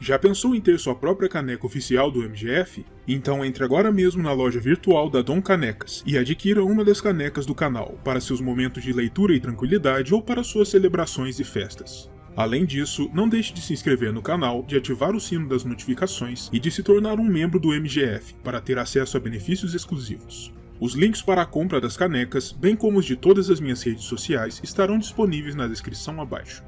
Já pensou em ter sua própria caneca oficial do MGF? Então entre agora mesmo na loja virtual da Dom Canecas e adquira uma das canecas do canal para seus momentos de leitura e tranquilidade ou para suas celebrações e festas. Além disso, não deixe de se inscrever no canal, de ativar o sino das notificações e de se tornar um membro do MGF para ter acesso a benefícios exclusivos. Os links para a compra das canecas, bem como os de todas as minhas redes sociais, estarão disponíveis na descrição abaixo.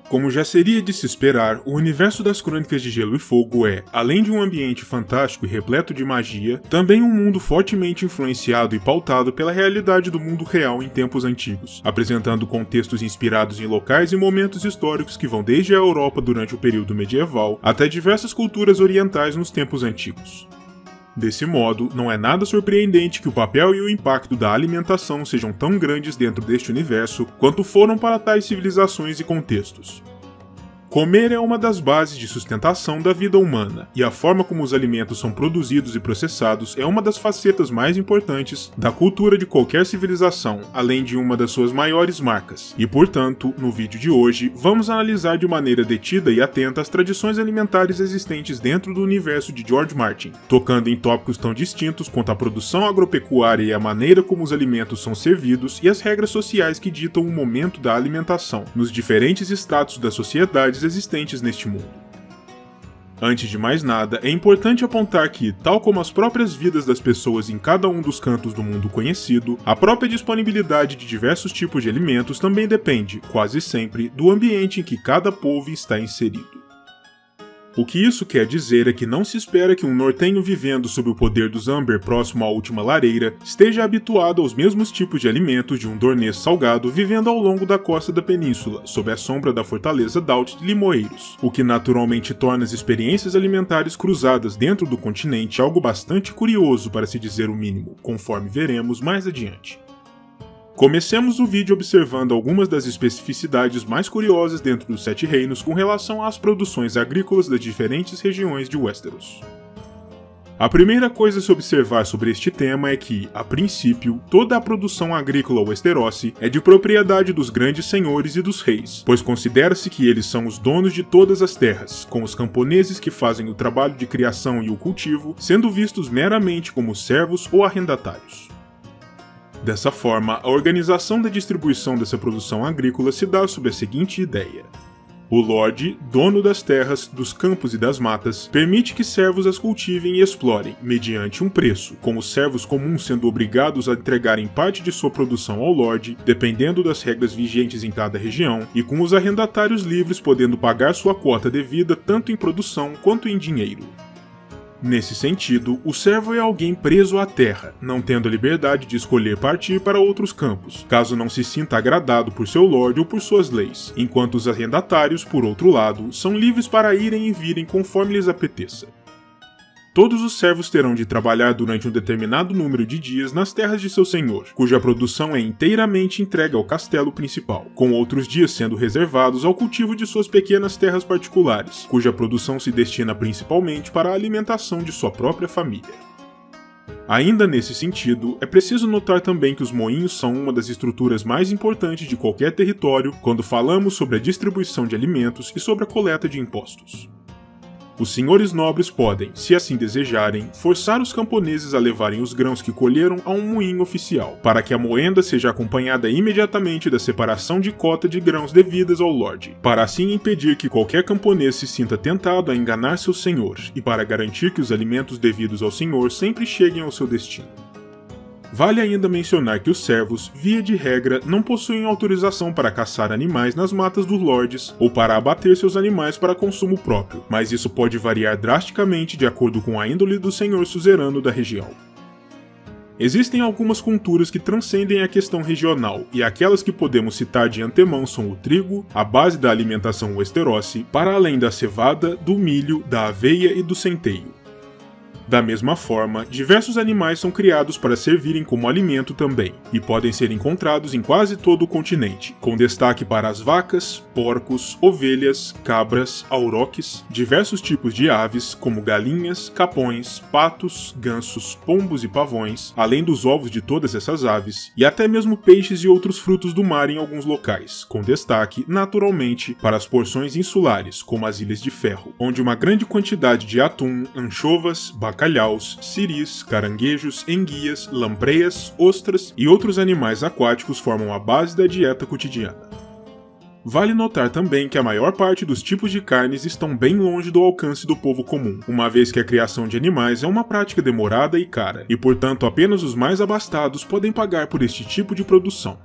Como já seria de se esperar, o universo das Crônicas de Gelo e Fogo é, além de um ambiente fantástico e repleto de magia, também um mundo fortemente influenciado e pautado pela realidade do mundo real em tempos antigos, apresentando contextos inspirados em locais e momentos históricos que vão desde a Europa durante o período medieval até diversas culturas orientais nos tempos antigos. Desse modo, não é nada surpreendente que o papel e o impacto da alimentação sejam tão grandes dentro deste universo quanto foram para tais civilizações e contextos. Comer é uma das bases de sustentação da vida humana, e a forma como os alimentos são produzidos e processados é uma das facetas mais importantes da cultura de qualquer civilização, além de uma das suas maiores marcas. E portanto, no vídeo de hoje, vamos analisar de maneira detida e atenta as tradições alimentares existentes dentro do universo de George Martin, tocando em tópicos tão distintos quanto a produção agropecuária e a maneira como os alimentos são servidos e as regras sociais que ditam o momento da alimentação, nos diferentes estratos da sociedade existentes neste mundo. Antes de mais nada, é importante apontar que, tal como as próprias vidas das pessoas em cada um dos cantos do mundo conhecido, a própria disponibilidade de diversos tipos de alimentos também depende, quase sempre, do ambiente em que cada povo está inserido. O que isso quer dizer é que não se espera que um nortenho vivendo sob o poder dos Amber próximo à última lareira esteja habituado aos mesmos tipos de alimentos de um dornês salgado vivendo ao longo da costa da península, sob a sombra da fortaleza Daut de Limoeiros, o que naturalmente torna as experiências alimentares cruzadas dentro do continente algo bastante curioso, para se dizer o mínimo, conforme veremos mais adiante. Comecemos o vídeo observando algumas das especificidades mais curiosas dentro dos Sete Reinos com relação às produções agrícolas das diferentes regiões de Westeros. A primeira coisa a se observar sobre este tema é que, a princípio, toda a produção agrícola westerosi é de propriedade dos grandes senhores e dos reis, pois considera-se que eles são os donos de todas as terras, com os camponeses que fazem o trabalho de criação e o cultivo sendo vistos meramente como servos ou arrendatários. Dessa forma, a organização da distribuição dessa produção agrícola se dá sob a seguinte ideia. O Lorde, dono das terras, dos campos e das matas, permite que servos as cultivem e explorem, mediante um preço, com os servos comuns sendo obrigados a entregarem parte de sua produção ao Lorde, dependendo das regras vigentes em cada região, e com os arrendatários livres podendo pagar sua quota devida tanto em produção quanto em dinheiro. Nesse sentido, o servo é alguém preso à terra, não tendo a liberdade de escolher partir para outros campos, caso não se sinta agradado por seu lorde ou por suas leis, enquanto os arrendatários, por outro lado, são livres para irem e virem conforme lhes apeteça. Todos os servos terão de trabalhar durante um determinado número de dias nas terras de seu senhor, cuja produção é inteiramente entregue ao castelo principal, com outros dias sendo reservados ao cultivo de suas pequenas terras particulares, cuja produção se destina principalmente para a alimentação de sua própria família. Ainda nesse sentido, é preciso notar também que os moinhos são uma das estruturas mais importantes de qualquer território quando falamos sobre a distribuição de alimentos e sobre a coleta de impostos. Os senhores nobres podem, se assim desejarem, forçar os camponeses a levarem os grãos que colheram a um moinho oficial, para que a moenda seja acompanhada imediatamente da separação de cota de grãos devidas ao Lorde, para assim impedir que qualquer camponês se sinta tentado a enganar seu senhor, e para garantir que os alimentos devidos ao senhor sempre cheguem ao seu destino. Vale ainda mencionar que os servos, via de regra, não possuem autorização para caçar animais nas matas dos lordes ou para abater seus animais para consumo próprio, mas isso pode variar drasticamente de acordo com a índole do senhor suzerano da região. Existem algumas culturas que transcendem a questão regional, e aquelas que podemos citar de antemão são o trigo, a base da alimentação westerosi, para além da cevada, do milho, da aveia e do centeio. Da mesma forma, diversos animais são criados para servirem como alimento também, e podem ser encontrados em quase todo o continente, com destaque para as vacas, porcos, ovelhas, cabras, auroques, diversos tipos de aves, como galinhas, capões, patos, gansos, pombos e pavões, além dos ovos de todas essas aves, e até mesmo peixes e outros frutos do mar em alguns locais, com destaque, naturalmente, para as porções insulares, como as Ilhas de Ferro, onde uma grande quantidade de atum, anchovas, bacalhaus, siris, caranguejos, enguias, lampreias, ostras e outros animais aquáticos formam a base da dieta cotidiana. Vale notar também que a maior parte dos tipos de carnes estão bem longe do alcance do povo comum, uma vez que a criação de animais é uma prática demorada e cara, e portanto apenas os mais abastados podem pagar por este tipo de produção.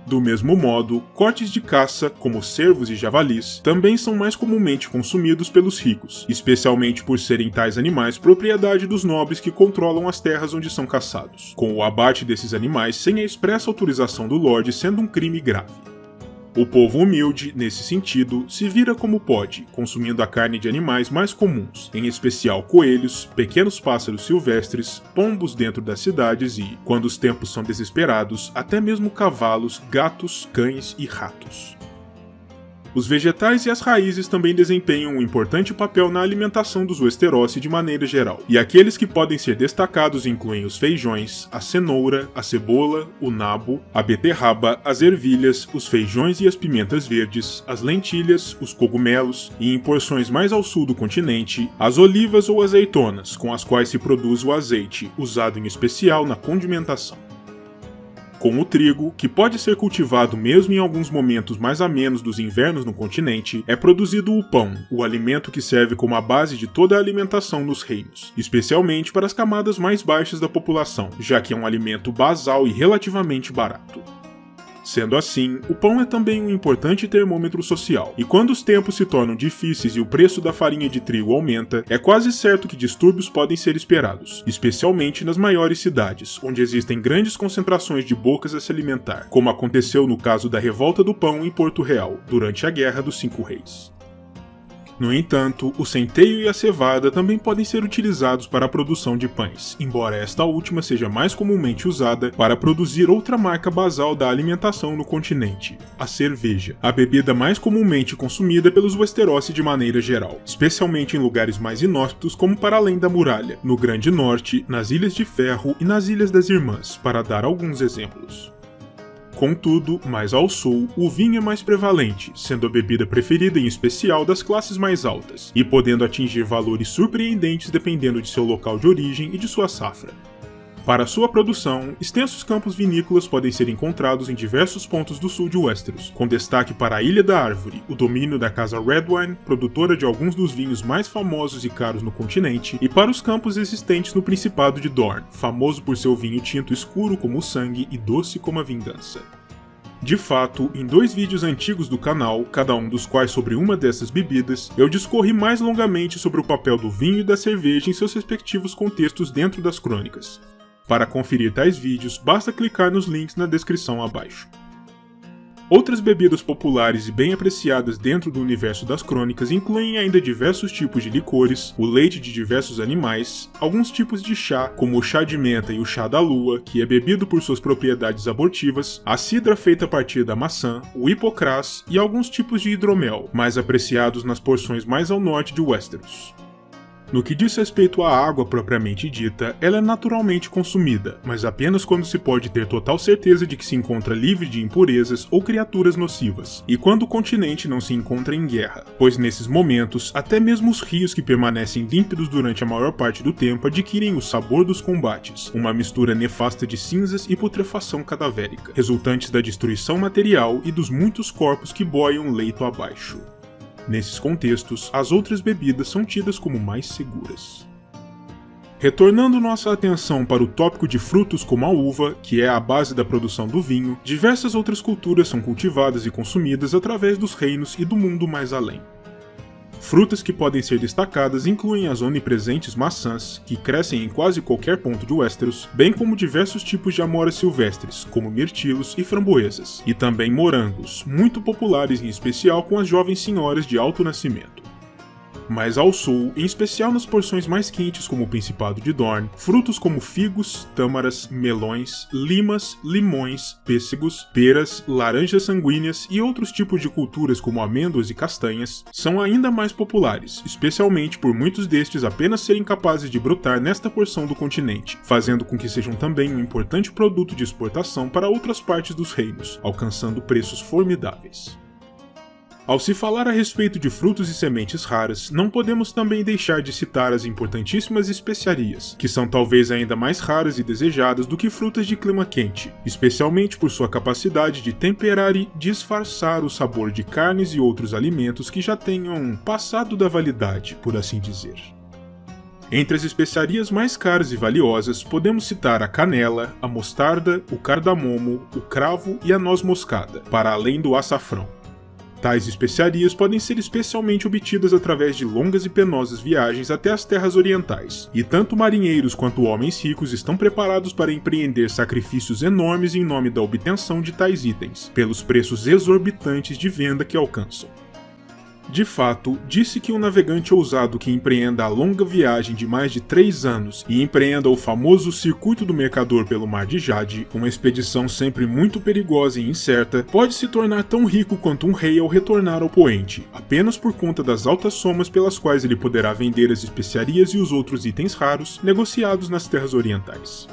Do mesmo modo, cortes de caça, como cervos e javalis, também são mais comumente consumidos pelos ricos, especialmente por serem tais animais propriedade dos nobres que controlam as terras onde são caçados, com o abate desses animais sem a expressa autorização do Lorde sendo um crime grave. O povo humilde, nesse sentido, se vira como pode, consumindo a carne de animais mais comuns, em especial coelhos, pequenos pássaros silvestres, pombos dentro das cidades e, quando os tempos são desesperados, até mesmo cavalos, gatos, cães e ratos. Os vegetais e as raízes também desempenham um importante papel na alimentação dos Westerosi de maneira geral, e aqueles que podem ser destacados incluem os feijões, a cenoura, a cebola, o nabo, a beterraba, as ervilhas, os feijões e as pimentas verdes, as lentilhas, os cogumelos e, em porções mais ao sul do continente, as olivas ou azeitonas, com as quais se produz o azeite, usado em especial na condimentação. Com o trigo, que pode ser cultivado mesmo em alguns momentos mais amenos dos invernos no continente, é produzido o pão, o alimento que serve como a base de toda a alimentação nos reinos, especialmente para as camadas mais baixas da população, já que é um alimento basal e relativamente barato. Sendo assim, o pão é também um importante termômetro social, e quando os tempos se tornam difíceis e o preço da farinha de trigo aumenta, é quase certo que distúrbios podem ser esperados, especialmente nas maiores cidades, onde existem grandes concentrações de bocas a se alimentar, como aconteceu no caso da Revolta do Pão em Porto Real, durante a Guerra dos Cinco Reis. No entanto, o centeio e a cevada também podem ser utilizados para a produção de pães, embora esta última seja mais comumente usada para produzir outra marca basal da alimentação no continente, a cerveja, a bebida mais comumente consumida pelos Westerosi de maneira geral, especialmente em lugares mais inóspitos como para além da muralha, no Grande Norte, nas Ilhas de Ferro e nas Ilhas das Irmãs, para dar alguns exemplos. Contudo, mais ao sul, o vinho é mais prevalente, sendo a bebida preferida em especial das classes mais altas, e podendo atingir valores surpreendentes dependendo de seu local de origem e de sua safra. Para sua produção, extensos campos vinícolas podem ser encontrados em diversos pontos do sul de Westeros, com destaque para a Ilha da Árvore, o domínio da casa Redwine, produtora de alguns dos vinhos mais famosos e caros no continente, e para os campos existentes no Principado de Dorne, famoso por seu vinho tinto escuro como o sangue e doce como a vingança. De fato, em 2 vídeos antigos do canal, cada um dos quais sobre uma dessas bebidas, eu discorri mais longamente sobre o papel do vinho e da cerveja em seus respectivos contextos dentro das crônicas. Para conferir tais vídeos, basta clicar nos links na descrição abaixo. Outras bebidas populares e bem apreciadas dentro do universo das crônicas incluem ainda diversos tipos de licores, o leite de diversos animais, alguns tipos de chá, como o chá de menta e o chá da lua, que é bebido por suas propriedades abortivas, a cidra feita a partir da maçã, o hipocrás e alguns tipos de hidromel, mais apreciados nas porções mais ao norte de Westeros. No que diz respeito à água propriamente dita, ela é naturalmente consumida, mas apenas quando se pode ter total certeza de que se encontra livre de impurezas ou criaturas nocivas, e quando o continente não se encontra em guerra, pois nesses momentos, até mesmo os rios que permanecem límpidos durante a maior parte do tempo adquirem o sabor dos combates, uma mistura nefasta de cinzas e putrefação cadavérica, resultantes da destruição material e dos muitos corpos que boiam leito abaixo. Nesses contextos, as outras bebidas são tidas como mais seguras. Retornando nossa atenção para o tópico de frutos como a uva, que é a base da produção do vinho, diversas outras culturas são cultivadas e consumidas através dos reinos e do mundo mais além. Frutas que podem ser destacadas incluem as onipresentes maçãs, que crescem em quase qualquer ponto de Westeros, bem como diversos tipos de amoras silvestres, como mirtilos e framboesas, e também morangos, muito populares em especial com as jovens senhoras de alto nascimento. mas ao sul, em especial nas porções mais quentes como o Principado de Dorne, frutos como figos, tâmaras, melões, limas, limões, pêssegos, peras, laranjas sanguíneas e outros tipos de culturas como amêndoas e castanhas são ainda mais populares, especialmente por muitos destes apenas serem capazes de brotar nesta porção do continente, fazendo com que sejam também um importante produto de exportação para outras partes dos reinos, alcançando preços formidáveis. Ao se falar a respeito de frutos e sementes raras, não podemos também deixar de citar as importantíssimas especiarias, que são talvez ainda mais raras e desejadas do que frutas de clima quente, especialmente por sua capacidade de temperar e disfarçar o sabor de carnes e outros alimentos que já tenham passado da validade, por assim dizer. Entre as especiarias mais caras e valiosas, podemos citar a canela, a mostarda, o cardamomo, o cravo e a noz moscada, para além do açafrão. Tais especiarias podem ser especialmente obtidas através de longas e penosas viagens até as terras orientais, e tanto marinheiros quanto homens ricos estão preparados para empreender sacrifícios enormes em nome da obtenção de tais itens, pelos preços exorbitantes de venda que alcançam. De fato, disse que um navegante ousado que empreenda a longa viagem de mais de 3 anos e empreenda o famoso Circuito do Mercador pelo Mar de Jade, uma expedição sempre muito perigosa e incerta, pode se tornar tão rico quanto um rei ao retornar ao poente, apenas por conta das altas somas pelas quais ele poderá vender as especiarias e os outros itens raros negociados nas terras orientais.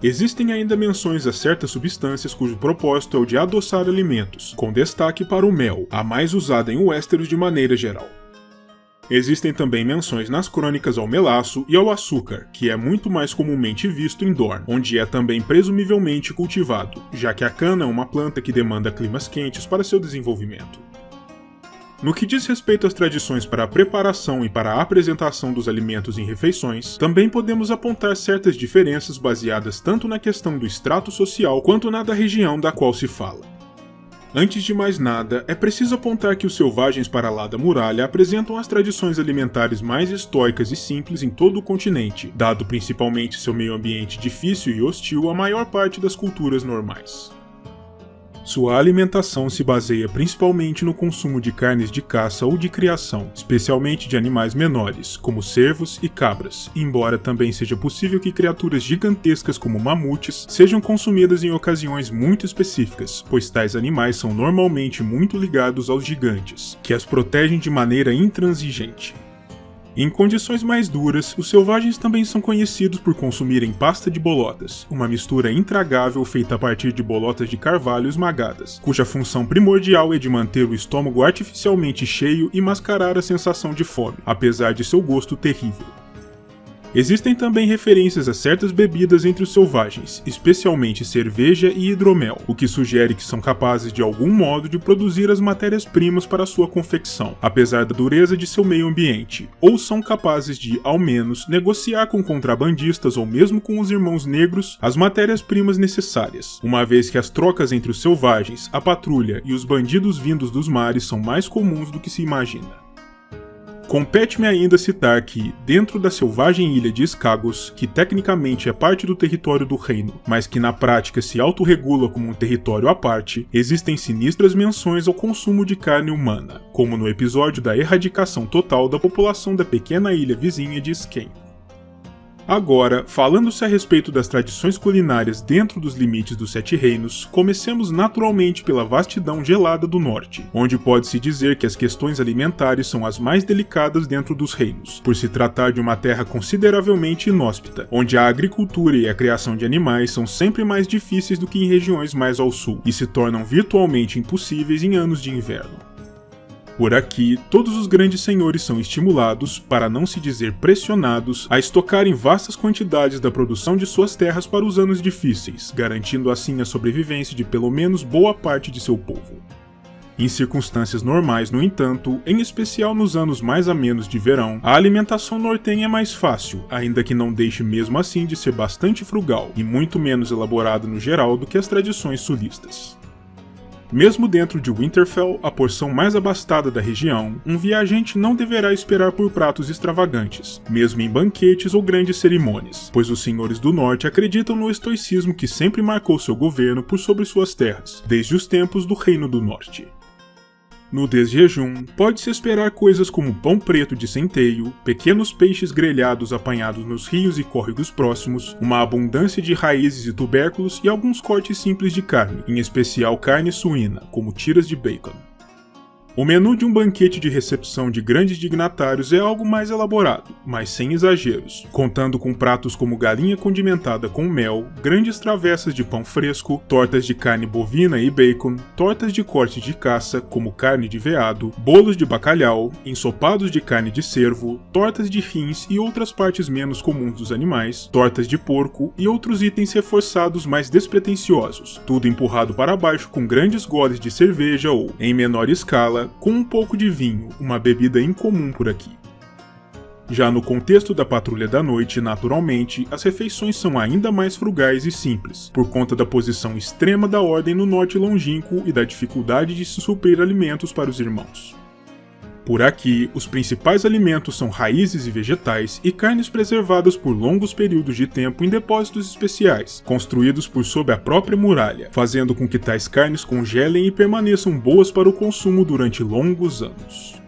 Existem ainda menções a certas substâncias cujo propósito é o de adoçar alimentos, com destaque para o mel, a mais usada em Westeros de maneira geral. Existem também menções nas crônicas ao melaço e ao açúcar, que é muito mais comumente visto em Dorne, onde é também presumivelmente cultivado, já que a cana é uma planta que demanda climas quentes para seu desenvolvimento. No que diz respeito às tradições para a preparação e para a apresentação dos alimentos em refeições, também podemos apontar certas diferenças baseadas tanto na questão do extrato social quanto na da região da qual se fala. Antes de mais nada, é preciso apontar que os selvagens para lá da muralha apresentam as tradições alimentares mais estoicas e simples em todo o continente, dado principalmente seu meio ambiente difícil e hostil à maior parte das culturas normais. Sua alimentação se baseia principalmente no consumo de carnes de caça ou de criação, especialmente de animais menores, como cervos e cabras, embora também seja possível que criaturas gigantescas como mamutes sejam consumidas em ocasiões muito específicas, pois tais animais são normalmente muito ligados aos gigantes, que as protegem de maneira intransigente. Em condições mais duras, os selvagens também são conhecidos por consumirem pasta de bolotas, uma mistura intragável feita a partir de bolotas de carvalho esmagadas, cuja função primordial é de manter o estômago artificialmente cheio e mascarar a sensação de fome, apesar de seu gosto terrível. Existem também referências a certas bebidas entre os selvagens, especialmente cerveja e hidromel, o que sugere que são capazes de algum modo de produzir as matérias-primas para sua confecção, apesar da dureza de seu meio ambiente, ou são capazes de, ao menos, negociar com contrabandistas ou mesmo com os irmãos negros as matérias-primas necessárias, uma vez que as trocas entre os selvagens, a patrulha e os bandidos vindos dos mares são mais comuns do que se imagina. Compete-me ainda citar que, dentro da selvagem ilha de Skagos, que tecnicamente é parte do território do reino, mas que na prática se autorregula como um território à parte, existem sinistras menções ao consumo de carne humana, como no episódio da erradicação total da população da pequena ilha vizinha de Skane. Agora, falando-se a respeito das tradições culinárias dentro dos limites dos Sete Reinos, comecemos naturalmente pela vastidão gelada do norte, onde pode-se dizer que as questões alimentares são as mais delicadas dentro dos reinos, por se tratar de uma terra consideravelmente inóspita, onde a agricultura e a criação de animais são sempre mais difíceis do que em regiões mais ao sul, e se tornam virtualmente impossíveis em anos de inverno. Por aqui, todos os grandes senhores são estimulados, para não se dizer pressionados, a estocarem vastas quantidades da produção de suas terras para os anos difíceis, garantindo assim a sobrevivência de pelo menos boa parte de seu povo. Em circunstâncias normais, no entanto, em especial nos anos mais amenos de verão, a alimentação nortenha é mais fácil, ainda que não deixe mesmo assim de ser bastante frugal e muito menos elaborada no geral do que as tradições sulistas. Mesmo dentro de Winterfell, a porção mais abastada da região, um viajante não deverá esperar por pratos extravagantes, mesmo em banquetes ou grandes cerimônias, pois os senhores do norte acreditam no estoicismo que sempre marcou seu governo por sobre suas terras, desde os tempos do Reino do Norte. No desjejum, pode-se esperar coisas como pão preto de centeio, pequenos peixes grelhados apanhados nos rios e córregos próximos, uma abundância de raízes e tubérculos e alguns cortes simples de carne, em especial carne suína, como tiras de bacon. O menu de um banquete de recepção de grandes dignatários é algo mais elaborado, mas sem exageros, contando com pratos como galinha condimentada com mel, grandes travessas de pão fresco, tortas de carne bovina e bacon, tortas de corte de caça, como carne de veado, bolos de bacalhau, ensopados de carne de cervo, tortas de rins e outras partes menos comuns dos animais, tortas de porco e outros itens reforçados mais despretensiosos, tudo empurrado para baixo com grandes goles de cerveja ou, em menor escala, com um pouco de vinho, uma bebida incomum por aqui. Já no contexto da patrulha da noite, naturalmente, as refeições são ainda mais frugais e simples, por conta da posição extrema da ordem no norte longínquo e da dificuldade de se suprir alimentos para os irmãos. Por aqui, os principais alimentos são raízes e vegetais e carnes preservadas por longos períodos de tempo em depósitos especiais, construídos por sob a própria muralha, fazendo com que tais carnes congelem e permaneçam boas para o consumo durante longos anos.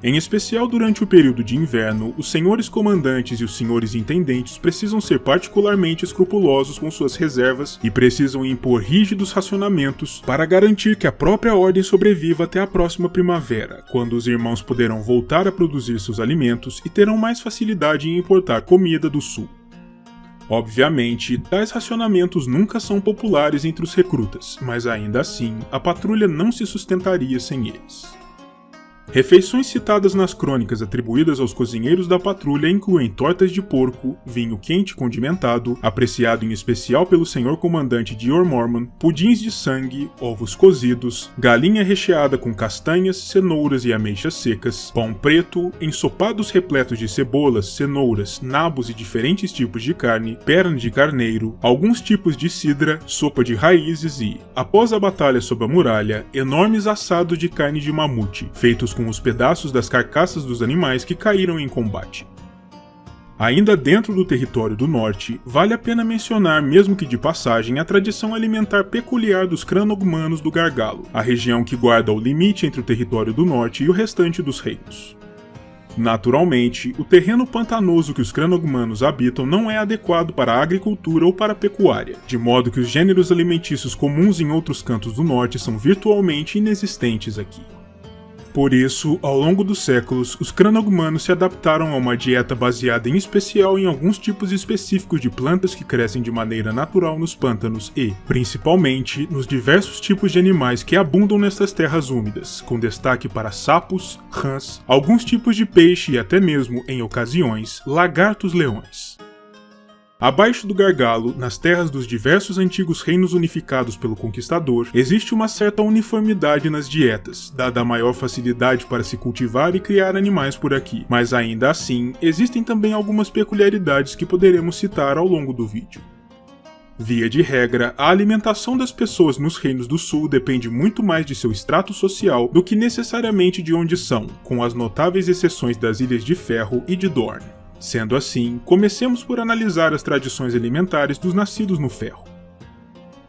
Em especial durante o período de inverno, os senhores comandantes e os senhores intendentes precisam ser particularmente escrupulosos com suas reservas e precisam impor rígidos racionamentos para garantir que a própria ordem sobreviva até a próxima primavera, quando os irmãos poderão voltar a produzir seus alimentos e terão mais facilidade em importar comida do sul. Obviamente, tais racionamentos nunca são populares entre os recrutas, mas ainda assim, a patrulha não se sustentaria sem eles. Refeições citadas nas crônicas atribuídas aos cozinheiros da patrulha incluem tortas de porco, vinho quente condimentado, apreciado em especial pelo senhor comandante Dior Mormon, pudins de sangue, ovos cozidos, galinha recheada com castanhas, cenouras e ameixas secas, pão preto, ensopados repletos de cebolas, cenouras, nabos e diferentes tipos de carne, perna de carneiro, alguns tipos de cidra, sopa de raízes e, após a batalha sob a muralha, enormes assados de carne de mamute, feitos com os pedaços das carcaças dos animais que caíram em combate. Ainda dentro do território do norte, vale a pena mencionar, mesmo que de passagem, a tradição alimentar peculiar dos Cranogmanos do Gargalo, a região que guarda o limite entre o território do norte e o restante dos reinos. Naturalmente, o terreno pantanoso que os Cranogmanos habitam não é adequado para a agricultura ou para a pecuária, de modo que os gêneros alimentícios comuns em outros cantos do norte são virtualmente inexistentes aqui. Por isso, ao longo dos séculos, os Cranogmanos se adaptaram a uma dieta baseada em especial em alguns tipos específicos de plantas que crescem de maneira natural nos pântanos e, principalmente, nos diversos tipos de animais que abundam nestas terras úmidas, com destaque para sapos, rãs, alguns tipos de peixe e até mesmo, em ocasiões, lagartos-leões. Abaixo do Gargalo, nas terras dos diversos antigos reinos unificados pelo Conquistador, existe uma certa uniformidade nas dietas, dada a maior facilidade para se cultivar e criar animais por aqui, mas ainda assim, existem também algumas peculiaridades que poderemos citar ao longo do vídeo. Via de regra, a alimentação das pessoas nos reinos do sul depende muito mais de seu extrato social do que necessariamente de onde são, com as notáveis exceções das Ilhas de Ferro e de Dorne. Sendo assim, comecemos por analisar as tradições alimentares dos nascidos no ferro.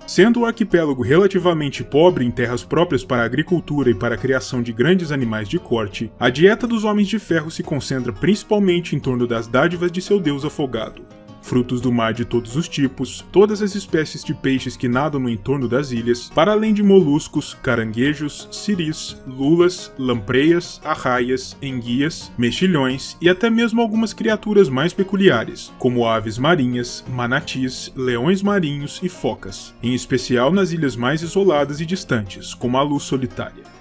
Sendo o arquipélago relativamente pobre em terras próprias para a agricultura e para a criação de grandes animais de corte, a dieta dos homens de ferro se concentra principalmente em torno das dádivas de seu deus afogado. Frutos do mar de todos os tipos, todas as espécies de peixes que nadam no entorno das ilhas, para além de moluscos, caranguejos, siris, lulas, lampreias, arraias, enguias, mexilhões e até mesmo algumas criaturas mais peculiares, como aves marinhas, manatis, leões marinhos e focas, em especial nas ilhas mais isoladas e distantes, como a luz solitária.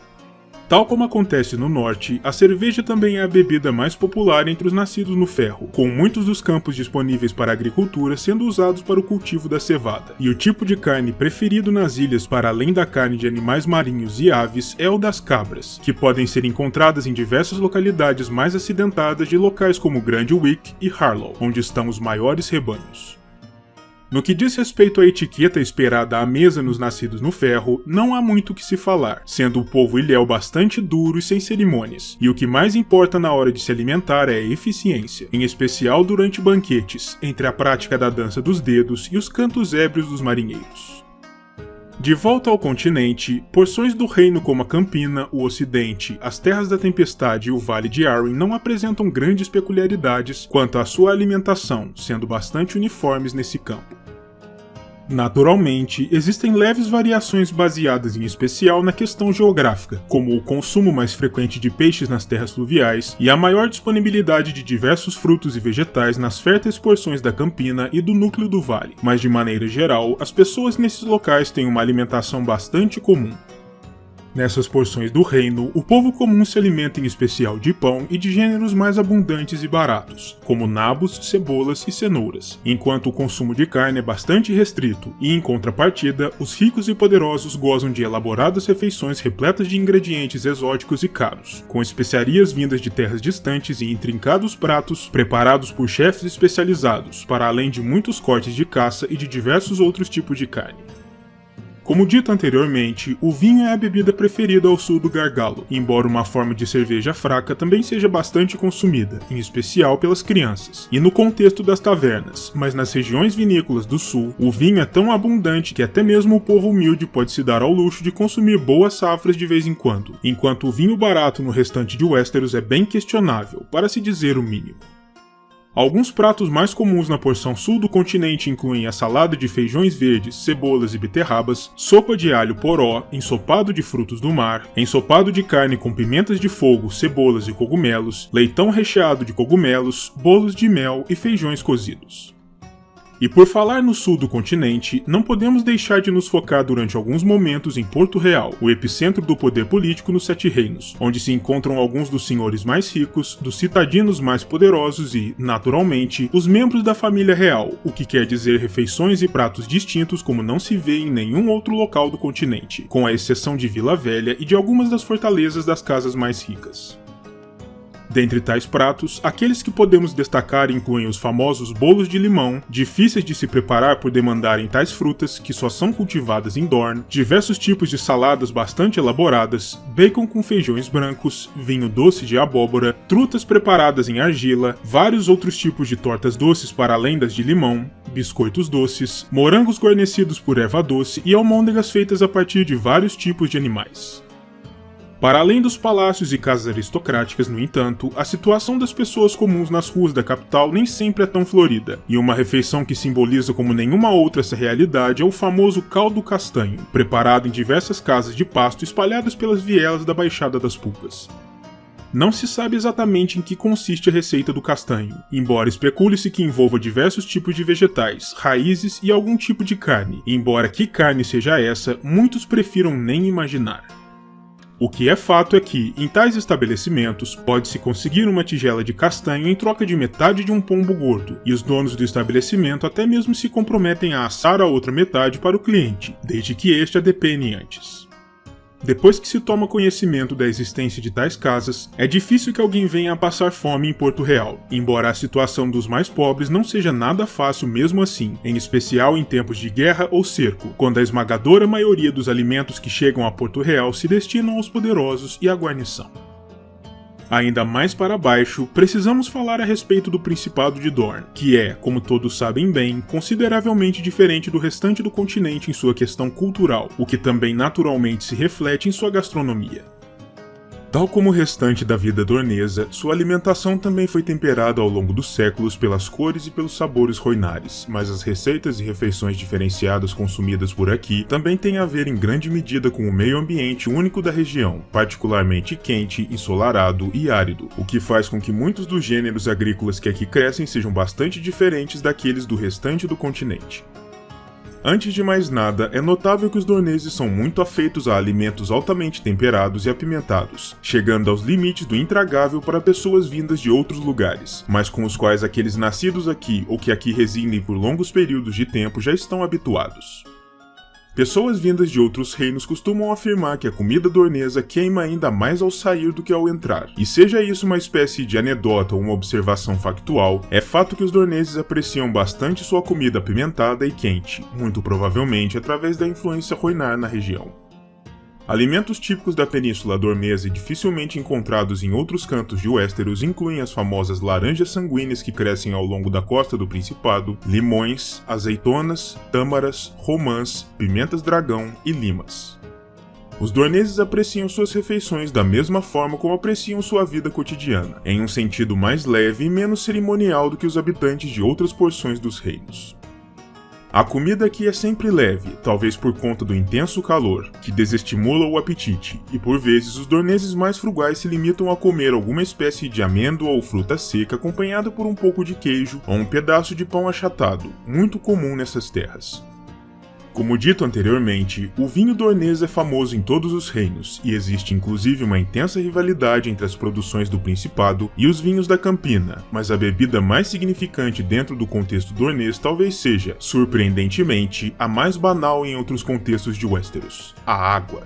Tal como acontece no norte, a cerveja também é a bebida mais popular entre os nascidos no ferro, com muitos dos campos disponíveis para a agricultura sendo usados para o cultivo da cevada. E o tipo de carne preferido nas ilhas para além da carne de animais marinhos e aves é o das cabras, que podem ser encontradas em diversas localidades mais acidentadas de locais como Grand Wick e Harlow, onde estão os maiores rebanhos. No que diz respeito à etiqueta esperada à mesa nos nascidos no ferro, não há muito o que se falar, sendo o povo ilhéu bastante duro e sem cerimônias, e o que mais importa na hora de se alimentar é a eficiência, em especial durante banquetes, entre a prática da dança dos dedos e os cantos ébrios dos marinheiros. De volta ao continente, porções do reino como a Campina, o Ocidente, as Terras da Tempestade e o Vale de Arryn não apresentam grandes peculiaridades quanto à sua alimentação, sendo bastante uniformes nesse campo. Naturalmente, existem leves variações baseadas em especial na questão geográfica, como o consumo mais frequente de peixes nas terras fluviais e a maior disponibilidade de diversos frutos e vegetais nas férteis porções da Campina e do núcleo do vale, mas de maneira geral, as pessoas nesses locais têm uma alimentação bastante comum. Nessas porções do reino, o povo comum se alimenta em especial de pão e de gêneros mais abundantes e baratos, como nabos, cebolas e cenouras, enquanto o consumo de carne é bastante restrito e, em contrapartida, os ricos e poderosos gozam de elaboradas refeições repletas de ingredientes exóticos e caros, com especiarias vindas de terras distantes e intrincados pratos preparados por chefes especializados, para além de muitos cortes de caça e de diversos outros tipos de carne. Como dito anteriormente, o vinho é a bebida preferida ao sul do Gargalo, embora uma forma de cerveja fraca também seja bastante consumida, em especial pelas crianças, e no contexto das tavernas, mas nas regiões vinícolas do sul, o vinho é tão abundante que até mesmo o povo humilde pode se dar ao luxo de consumir boas safras de vez em quando, enquanto o vinho barato no restante de Westeros é bem questionável, para se dizer o mínimo. Alguns pratos mais comuns na porção sul do continente incluem a salada de feijões verdes, cebolas e beterrabas, sopa de alho poró, ensopado de frutos do mar, ensopado de carne com pimentas de fogo, cebolas e cogumelos, leitão recheado de cogumelos, bolos de mel e feijões cozidos. E por falar no sul do continente, não podemos deixar de nos focar durante alguns momentos em Porto Real, o epicentro do poder político nos Sete Reinos, onde se encontram alguns dos senhores mais ricos, dos citadinos mais poderosos e, naturalmente, os membros da família real, o que quer dizer refeições e pratos distintos como não se vê em nenhum outro local do continente, com a exceção de Vila Velha e de algumas das fortalezas das casas mais ricas. Dentre tais pratos, aqueles que podemos destacar incluem os famosos bolos de limão, difíceis de se preparar por demandarem tais frutas que só são cultivadas em Dorne, diversos tipos de saladas bastante elaboradas, bacon com feijões brancos, vinho doce de abóbora, trutas preparadas em argila, vários outros tipos de tortas doces para além das de limão, biscoitos doces, morangos guarnecidos por erva doce e almôndegas feitas a partir de vários tipos de animais. Para além dos palácios e casas aristocráticas, no entanto, a situação das pessoas comuns nas ruas da capital nem sempre é tão florida, e uma refeição que simboliza como nenhuma outra essa realidade é o famoso caldo castanho, preparado em diversas casas de pasto espalhadas pelas vielas da Baixada das Pulgas. Não se sabe exatamente em que consiste a receita do castanho, embora especule-se que envolva diversos tipos de vegetais, raízes e algum tipo de carne, embora que carne seja essa, muitos prefiram nem imaginar. O que é fato é que, em tais estabelecimentos, pode-se conseguir uma tigela de castanho em troca de metade de um pombo gordo, e os donos do estabelecimento até mesmo se comprometem a assar a outra metade para o cliente, desde que este a depene antes. Depois que se toma conhecimento da existência de tais casas, é difícil que alguém venha a passar fome em Porto Real, embora a situação dos mais pobres não seja nada fácil mesmo assim, em especial em tempos de guerra ou cerco, quando a esmagadora maioria dos alimentos que chegam a Porto Real se destinam aos poderosos e à guarnição. Ainda mais para baixo, precisamos falar a respeito do Principado de Dorne, que é, como todos sabem bem, consideravelmente diferente do restante do continente em sua questão cultural, o que também naturalmente se reflete em sua gastronomia. Tal como o restante da vida dornesa, sua alimentação também foi temperada ao longo dos séculos pelas cores e pelos sabores roinares, mas as receitas e refeições diferenciadas consumidas por aqui também têm a ver em grande medida com o meio ambiente único da região, particularmente quente, ensolarado e árido, o que faz com que muitos dos gêneros agrícolas que aqui crescem sejam bastante diferentes daqueles do restante do continente. Antes de mais nada, é notável que os dorneses são muito afeitos a alimentos altamente temperados e apimentados, chegando aos limites do intragável para pessoas vindas de outros lugares, mas com os quais aqueles nascidos aqui ou que aqui residem por longos períodos de tempo já estão habituados. Pessoas vindas de outros reinos costumam afirmar que a comida dornesa queima ainda mais ao sair do que ao entrar, e seja isso uma espécie de anedota ou uma observação factual, é fato que os dorneses apreciam bastante sua comida apimentada e quente, muito provavelmente através da influência roinar na região. Alimentos típicos da Península Dornesa e dificilmente encontrados em outros cantos de Westeros incluem as famosas laranjas sanguíneas que crescem ao longo da costa do Principado, limões, azeitonas, tâmaras, romãs, pimentas dragão e limas. Os dorneses apreciam suas refeições da mesma forma como apreciam sua vida cotidiana, em um sentido mais leve e menos cerimonial do que os habitantes de outras porções dos reinos. A comida aqui é sempre leve, talvez por conta do intenso calor, que desestimula o apetite, e por vezes os dorneses mais frugais se limitam a comer alguma espécie de amêndoa ou fruta seca acompanhada por um pouco de queijo ou um pedaço de pão achatado, muito comum nessas terras. Como dito anteriormente, o vinho dornês é famoso em todos os reinos, e existe inclusive uma intensa rivalidade entre as produções do Principado e os vinhos da Campina, mas a bebida mais significante dentro do contexto dornês talvez seja, surpreendentemente, a mais banal em outros contextos de Westeros: a água.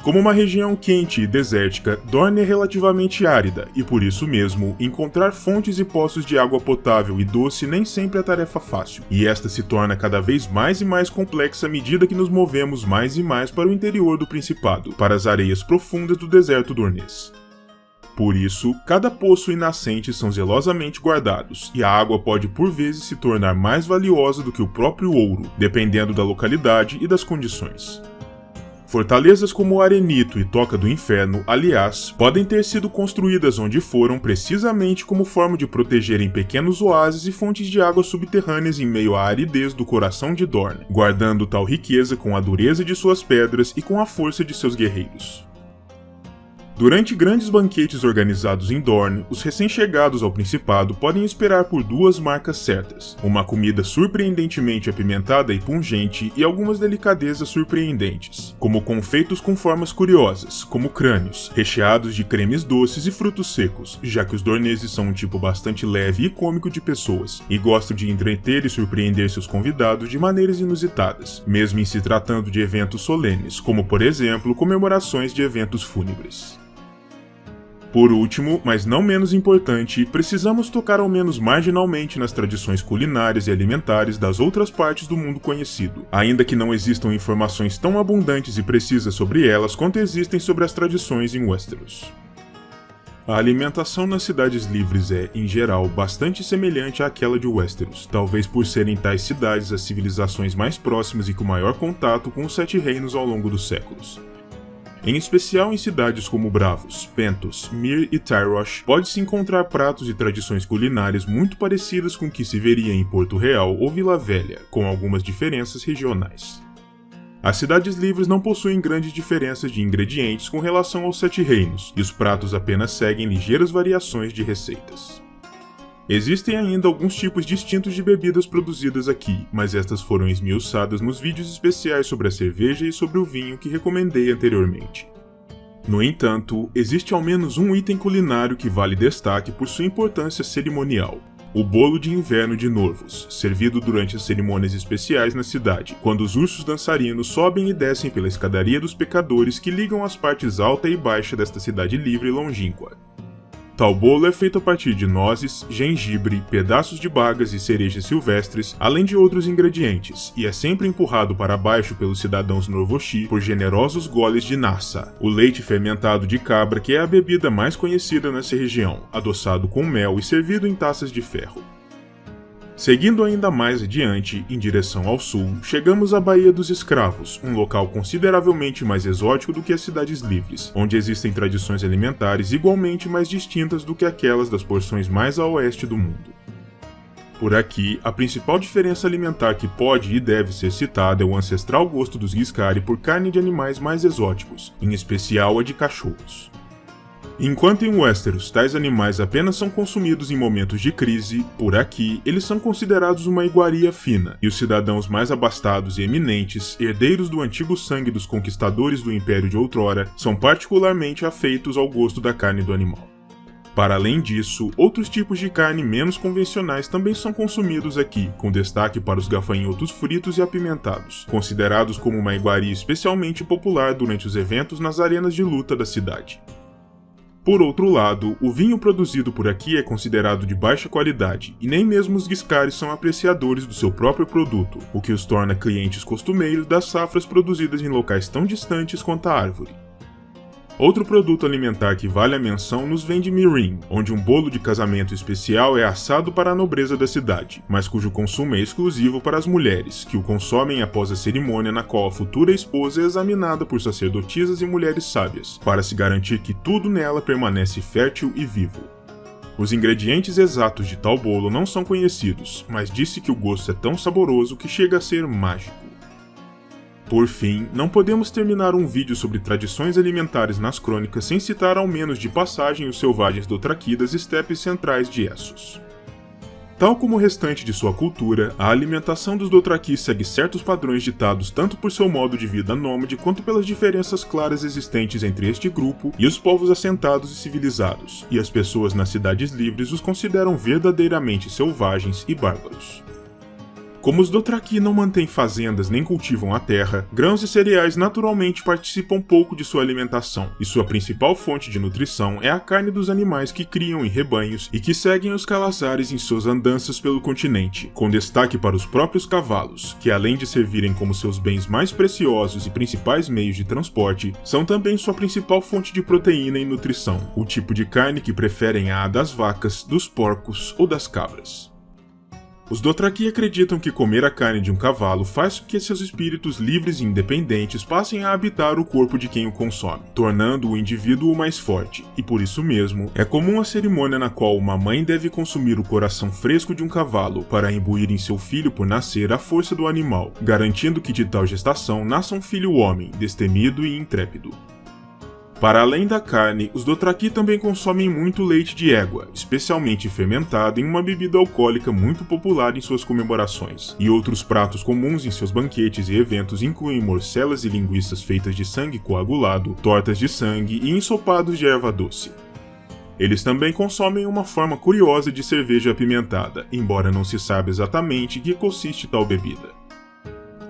Como uma região quente e desértica, Dorne é relativamente árida, e por isso mesmo, encontrar fontes e poços de água potável e doce nem sempre é tarefa fácil, e esta se torna cada vez mais e mais complexa à medida que nos movemos mais e mais para o interior do Principado, para as areias profundas do deserto dornês. Por isso, cada poço e nascente são zelosamente guardados, e a água pode por vezes se tornar mais valiosa do que o próprio ouro, dependendo da localidade e das condições. Fortalezas como Arenito e Toca do Inferno, aliás, podem ter sido construídas onde foram precisamente como forma de protegerem pequenos oásis e fontes de água subterrâneas em meio à aridez do coração de Dorne, guardando tal riqueza com a dureza de suas pedras e com a força de seus guerreiros. Durante grandes banquetes organizados em Dorne, os recém-chegados ao Principado podem esperar por duas marcas certas: uma comida surpreendentemente apimentada e pungente e algumas delicadezas surpreendentes, como confeitos com formas curiosas, como crânios, recheados de cremes doces e frutos secos, já que os dorneses são um tipo bastante leve e cômico de pessoas, e gostam de entreter e surpreender seus convidados de maneiras inusitadas, mesmo em se tratando de eventos solenes, como por exemplo, comemorações de eventos fúnebres. Por último, mas não menos importante, precisamos tocar ao menos marginalmente nas tradições culinárias e alimentares das outras partes do mundo conhecido, ainda que não existam informações tão abundantes e precisas sobre elas quanto existem sobre as tradições em Westeros. A alimentação nas cidades livres é, em geral, bastante semelhante àquela de Westeros, talvez por serem tais cidades as civilizações mais próximas e com maior contato com os Sete Reinos ao longo dos séculos. Em especial em cidades como Braavos, Pentos, Myr e Tyrosh, pode-se encontrar pratos e tradições culinárias muito parecidas com o que se veria em Porto Real ou Vila Velha, com algumas diferenças regionais. As cidades livres não possuem grandes diferenças de ingredientes com relação aos Sete Reinos, e os pratos apenas seguem ligeiras variações de receitas. Existem ainda alguns tipos distintos de bebidas produzidas aqui, mas estas foram esmiuçadas nos vídeos especiais sobre a cerveja e sobre o vinho que recomendei anteriormente. No entanto, existe ao menos um item culinário que vale destaque por sua importância cerimonial: o bolo de inverno de Norvos, servido durante as cerimônias especiais na cidade, quando os ursos dançarinos sobem e descem pela escadaria dos pecadores que ligam as partes alta e baixa desta cidade livre e longínqua. Tal bolo é feito a partir de nozes, gengibre, pedaços de bagas e cerejas silvestres, além de outros ingredientes, e é sempre empurrado para baixo pelos cidadãos Norvoshi por generosos goles de nassa, o leite fermentado de cabra que é a bebida mais conhecida nessa região, adoçado com mel e servido em taças de ferro. Seguindo ainda mais adiante, em direção ao sul, chegamos à Baía dos Escravos, um local consideravelmente mais exótico do que as cidades livres, onde existem tradições alimentares igualmente mais distintas do que aquelas das porções mais a oeste do mundo. Por aqui, a principal diferença alimentar que pode e deve ser citada é o ancestral gosto dos Giscari por carne de animais mais exóticos, em especial a de cachorros. Enquanto em Westeros tais animais apenas são consumidos em momentos de crise, por aqui eles são considerados uma iguaria fina, e os cidadãos mais abastados e eminentes, herdeiros do antigo sangue dos conquistadores do Império de outrora, são particularmente afeitos ao gosto da carne do animal. Para além disso, outros tipos de carne menos convencionais também são consumidos aqui, com destaque para os gafanhotos fritos e apimentados, considerados como uma iguaria especialmente popular durante os eventos nas arenas de luta da cidade. Por outro lado, o vinho produzido por aqui é considerado de baixa qualidade, e nem mesmo os Guiscari são apreciadores do seu próprio produto, o que os torna clientes costumeiros das safras produzidas em locais tão distantes quanto a árvore. Outro produto alimentar que vale a menção nos vem de Mirim, onde um bolo de casamento especial é assado para a nobreza da cidade, mas cujo consumo é exclusivo para as mulheres, que o consomem após a cerimônia na qual a futura esposa é examinada por sacerdotisas e mulheres sábias, para se garantir que tudo nela permanece fértil e vivo. Os ingredientes exatos de tal bolo não são conhecidos, mas disse que o gosto é tão saboroso que chega a ser mágico. Por fim, não podemos terminar um vídeo sobre tradições alimentares nas crônicas sem citar ao menos de passagem os selvagens Dothraki das estepes centrais de Essos. Tal como o restante de sua cultura, a alimentação dos Dothraki segue certos padrões ditados tanto por seu modo de vida nômade quanto pelas diferenças claras existentes entre este grupo e os povos assentados e civilizados, e as pessoas nas cidades livres os consideram verdadeiramente selvagens e bárbaros. Como os Dothraki não mantêm fazendas nem cultivam a terra, grãos e cereais naturalmente participam pouco de sua alimentação, e sua principal fonte de nutrição é a carne dos animais que criam em rebanhos e que seguem os Calazares em suas andanças pelo continente, com destaque para os próprios cavalos, que além de servirem como seus bens mais preciosos e principais meios de transporte, são também sua principal fonte de proteína e nutrição, o tipo de carne que preferem à das vacas, dos porcos ou das cabras. Os Dothraki acreditam que comer a carne de um cavalo faz com que seus espíritos livres e independentes passem a habitar o corpo de quem o consome, tornando o indivíduo mais forte, e por isso mesmo, é comum a cerimônia na qual uma mãe deve consumir o coração fresco de um cavalo para imbuir em seu filho por nascer a força do animal, garantindo que de tal gestação nasça um filho homem, destemido e intrépido. Para além da carne, os Dothraki também consomem muito leite de égua, especialmente fermentado em uma bebida alcoólica muito popular em suas comemorações, e outros pratos comuns em seus banquetes e eventos incluem morcelas e linguiças feitas de sangue coagulado, tortas de sangue e ensopados de erva doce. Eles também consomem uma forma curiosa de cerveja apimentada, embora não se saiba exatamente em que consiste tal bebida.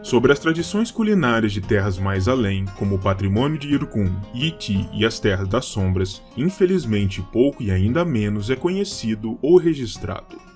Sobre as tradições culinárias de terras mais além, como o patrimônio de Irkun, Yti e as Terras das Sombras, infelizmente pouco e ainda menos é conhecido ou registrado.